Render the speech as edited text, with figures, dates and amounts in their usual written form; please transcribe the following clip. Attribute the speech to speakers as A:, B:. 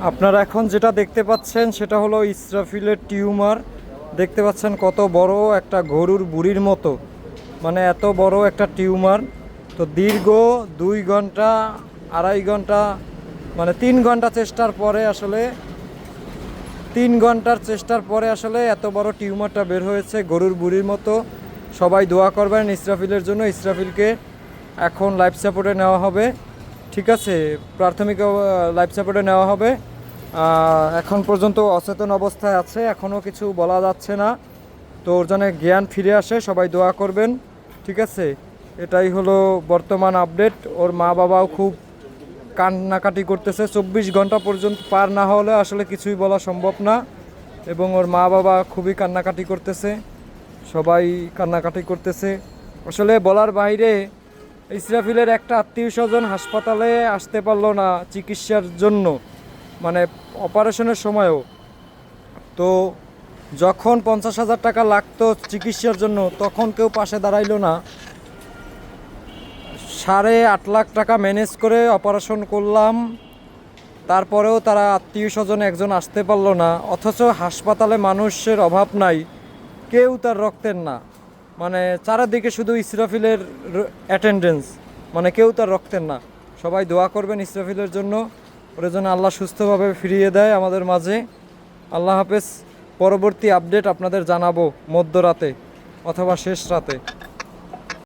A: আপনারা এখন যেটা দেখতে পাচ্ছেন সেটা হলো ইসরাফিলের টিউমার। দেখতে পাচ্ছেন কত বড় একটা গরুর বুড়ির মতো, মানে এত বড় একটা টিউমার। তো দীর্ঘ 2 ঘন্টা 2.5 ঘন্টা মানে 3 ঘন্টা চেষ্টার পরে আসলে 3 ঘন্টার চেষ্টার পরে আসলে এত বড় টিউমারটা বের হয়েছে গরুর বুড়ির মতো। সবাই দোয়া করবেন ইসরাফিলের জন্য। ইসরাফিলকে এখন লাইফ সাপোর্টে নেওয়া হবে, ঠিক আছে, প্রাথমিক লাইফ সাপোর্টে নেওয়া হবে। এখন পর্যন্ত অচেতন অবস্থায় আছে, এখনও কিছু বলা যাচ্ছে না। তো ওর জন্য জ্ঞান ফিরে আসে, সবাই দোয়া করবেন, ঠিক আছে। এটাই হলো বর্তমান আপডেট। ওর মা বাবাও খুব কান্নাকাটি করতেছে, 24 ঘন্টা পর্যন্ত পার না হলে আসলে কিছুই বলা সম্ভব না। এবং ওর মা বাবা খুবই কান্নাকাটি করতেছে, সবাই কান্নাকাটি করতেছে। আসলে বলার বাইরে, ইসরাফিলের একটা আত্মীয় স্বজন হাসপাতালে আসতে পারলো না চিকিৎসার জন্য, মানে অপারেশনের সময়ও। তো যখন 50,000 টাকা লাগতো চিকিৎসার জন্য তখন কেউ পাশে দাঁড়াইলো না। 8.5 লাখ টাকা ম্যানেজ করে অপারেশন করলাম, তারপরেও তারা আত্মীয় স্বজন একজন আসতে পারলো না। অথচ হাসপাতালে মানুষের অভাব নাই, কেউ তার রক্তের না, মানে চারিদিকে শুধু ইসরাফিলের অ্যাটেন্ডেন্স, মানে কেউ তার রক্তের না। সবাই দোয়া করবেন ইসরাফিলের জন্য, ওর জন্য আল্লাহ সুস্থভাবে ফিরিয়ে দেয় আমাদের মাঝে। আল্লাহ হাফেজ। পরবর্তী আপডেট আপনাদের জানাবো মধ্যরাতে অথবা শেষ রাতে।